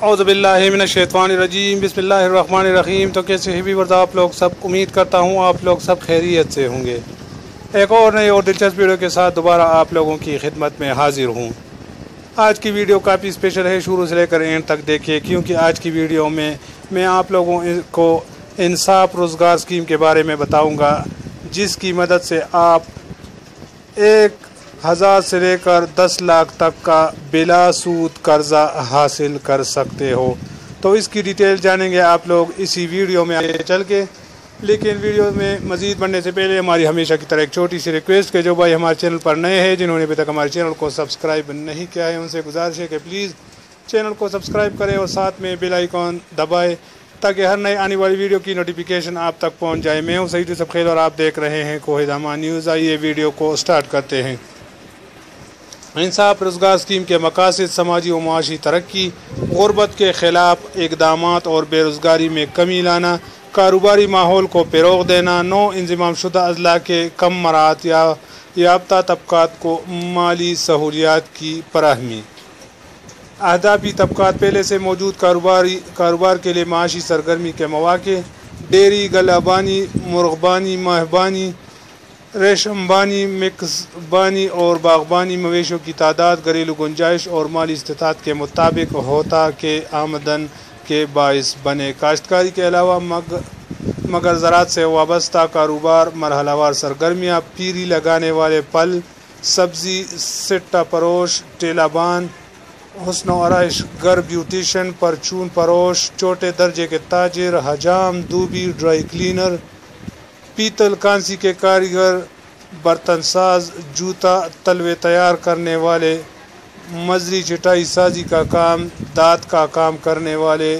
औज़ु बिल्लाहि मिनश्शैतानिर्रजीम बिस्मिल्लाहिर्रहमानिर्रहीम। तो कैसे हैं व्यूअर्स आप लोग सब, उम्मीद करता हूँ आप लोग सब खैरियत से होंगे। एक और नई और दिलचस्प वीडियो के साथ दोबारा आप लोगों की खिदमत में हाजिर हूँ। आज की वीडियो काफ़ी स्पेशल है, शुरू से लेकर एंड तक देखिए, क्योंकि आज की वीडियो में मैं आप लोगों को इंसाफ रोज़गार स्कीम के बारे में बताऊँगा, जिसकी मदद से आप 1000 से लेकर 10 लाख तक का बिला सूद कर्जा हासिल कर सकते हो। तो इसकी डिटेल जानेंगे आप लोग इसी वीडियो में आगे चल के। लेकिन वीडियो में मज़ीद बढ़ने से पहले हमारी हमेशा की तरह एक छोटी सी रिक्वेस्ट के जो भाई हमारे चैनल पर नए हैं, जिन्होंने अभी तक हमारे चैनल को सब्सक्राइब नहीं किया है, उनसे गुजारिश है कि प्लीज़ चैनल को सब्सक्राइब करें और साथ में बेल आइकॉन दबाएँ ताकि हर नई आने वाली वीडियो की नोटिफिकेशन आप तक पहुंच जाए। मैं हूं सईद यूसुफ खेल और आप देख रहे हैं कोहिद अमान न्यूज़। आइए वीडियो को स्टार्ट करते हैं। इंसाफ रोज़गार स्कीम के मकासद समाजी व माशी तरक्की, गुर्बत के ख़िलाफ़ इक़दामात और बेरोज़गारी में कमी लाना, कारोबारी माहौल को फ़रोग़ देना, नौ इंज़माम शुदा अज़ला के कम मराहत याफ्ता तबक़ात को माली सहूलियात की फराहमी। अहदाफ़ी तबक़ात पहले से मौजूद कारोबार के लिए माशी सरगर्मी के मौक़े, डेयरी, गलाबानी, मुर्ग़बानी, महबानी, रेशमबानी, मिक्सबानी और बागबानी मवेशियों की तादाद घरेलू गुंजाइश और माली इस्तिताअत के मुताबिक होता के आमदन के बाइस बने। काश्तकारी के अलावा मगर ज़राअत से वाबस्ता कारोबार, मरहलावार सरगर्मियाँ, पीरी लगाने वाले फल, सब्ज़ी, सिट्टा परोश, टेलाबान, हुस्न व आराइश गर, ब्यूटिशन, परचून परोश, छोटे दर्जे के ताजिर, हजाम, दूबी, ड्राई क्लीनर, पीतल कांसी के कारीगर, बर्तन साज, जूता तलवे तैयार करने वाले, मजरी चटाई साजी का काम, दाँत का काम करने वाले,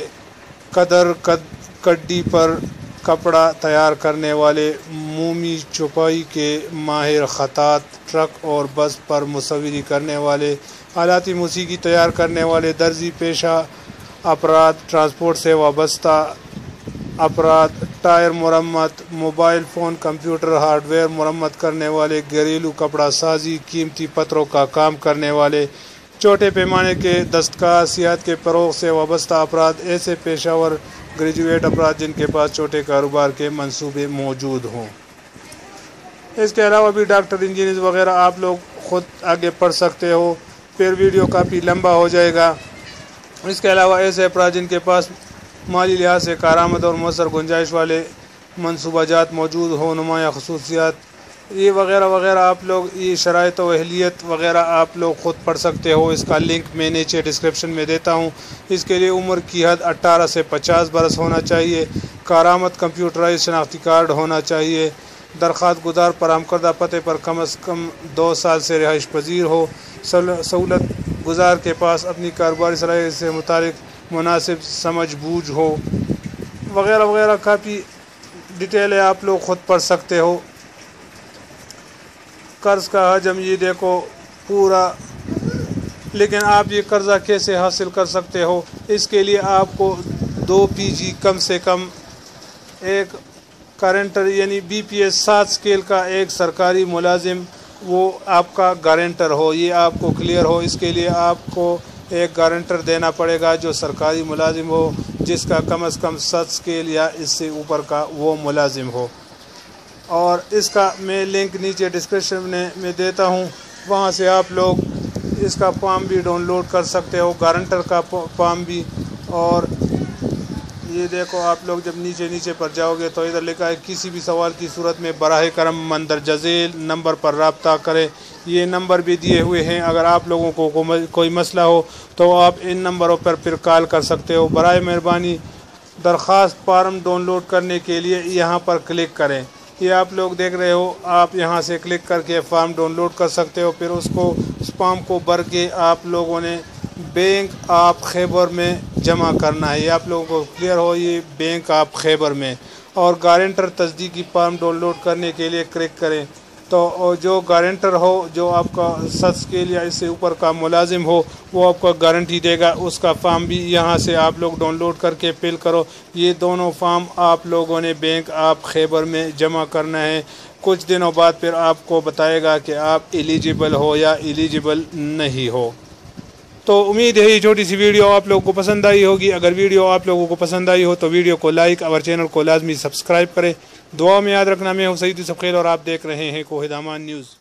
कड्डी पर कपड़ा तैयार करने वाले, मोमी छुपाई के माहिर खतात, ट्रक और बस पर मुसव्विरी करने वाले, आलाती मूसीकी तैयार करने वाले, दर्जी पेशा अफराद, ट्रांसपोर्ट से वाबस्ता अफराद, टायर मरम्मत, मोबाइल फ़ोन, कंप्यूटर हार्डवेयर मरम्मत करने वाले, घरेलू कपड़ा साजी, कीमती पत्रों का काम करने वाले, छोटे पैमाने के दस्तकार, सियाहत के फ़रोग़ से वाबस्ता अफराद, ऐसे पेशावर ग्रेजुएट अफराद जिनके पास छोटे कारोबार के मंसूबे मौजूद हों। इसके अलावा भी डॉक्टर, इंजीनियर वगैरह आप लोग ख़ुद आगे पढ़ सकते हो, फिर वीडियो काफ़ी लंबा हो जाएगा। इसके अलावा ऐसे अफराद जिनके पास माली लिहाज से कारामद और मौसर गुंजाइश वाले मनसूबाजात मौजूद हो, नुमाया खसूसियात, ये वगैरह वगैरह आप लोग ये शराइत व अहलियत वगैरह आप लोग ख़ुद पढ़ सकते हो। इसका लिंक मैं नीचे डिस्क्रिप्शन में देता हूँ। इसके लिए उम्र की हद 18 से 50 बरस होना चाहिए, कारामद कंप्यूटराइज शनाख्ती कार्ड होना चाहिए, दरख्वास्त गुजार फराहम करदा पते पर कम अज़ कम 2 साल से रिहाइश पजीर हो, सहूलत गुजार के पास अपनी कारोबारी सलाहियत से मुतालिक मुनासिब समझ बूझ हो, वगैरह वगैरह काफ़ी डिटेल है, आप लोग ख़ुद पढ़ सकते हो। कर्ज़ का हजम ये देखो पूरा, लेकिन आप ये कर्ज़ा कैसे हासिल कर सकते हो, इसके लिए आपको 2 PG कम से कम, एक गारंटर यानी BPS 7 स्केल का एक सरकारी मुलाजिम वो आपका गारंटर हो, ये आपको क्लियर हो। इसके लिए आपको एक गारंटर देना पड़ेगा जो सरकारी मुलाजिम हो, जिसका कम अज़ कम 7 स्केल या इससे ऊपर का वो मुलाजिम हो। और इसका मैं लिंक नीचे डिस्क्रिप्शन में देता हूँ, वहाँ से आप लोग इसका फॉर्म भी डाउनलोड कर सकते हो, गारंटर का फॉर्म भी। और ये देखो आप लोग जब नीचे पर जाओगे तो इधर लिखा है किसी भी सवाल की सूरत में बराह करम मंदरजा झेल नंबर पर रब्ता करें। ये नंबर भी दिए हुए हैं, अगर आप लोगों को कोई मसला हो तो आप इन नंबरों पर फिर कॉल कर सकते हो। बराए मेहरबानी दरख्वास्त फार्म डाउनलोड करने के लिए यहाँ पर क्लिक करें। ये आप लोग देख रहे हो, आप यहाँ से क्लिक करके फॉर्म डाउनलोड कर सकते हो। फिर उसको उस फॉर्म को भर के आप लोगों ने बैंक ऑफ खैबर में जमा करना है। ये आप लोगों को क्लियर हो, ये बैंक ऑफ खैबर में। और गारंटर तस्दीकी फॉर्म डाउनलोड करने के लिए क्लिक करें तो जो गारंटर हो, जो आपका 7 स्केल या इससे ऊपर का मुलाजिम हो, वो आपको गारंटी देगा। उसका फॉर्म भी यहाँ से आप लोग डाउनलोड करके फिल करो। ये दोनों फॉर्म आप लोगों ने बैंक ऑफ खैबर में जमा करना है। कुछ दिनों बाद फिर आपको बताएगा कि आप एलिजिबल हो या एलिजिबल नहीं हो। तो उम्मीद है ये छोटी सी वीडियो आप लोगों को पसंद आई होगी। अगर वीडियो आप लोगों को पसंद आई हो तो वीडियो को लाइक और चैनल को लाजमी सब्सक्राइब करें। दुआ में याद रखना, मैं हूं सईद यूसुफ खेल और आप देख रहे हैं कोहिद अमान न्यूज़।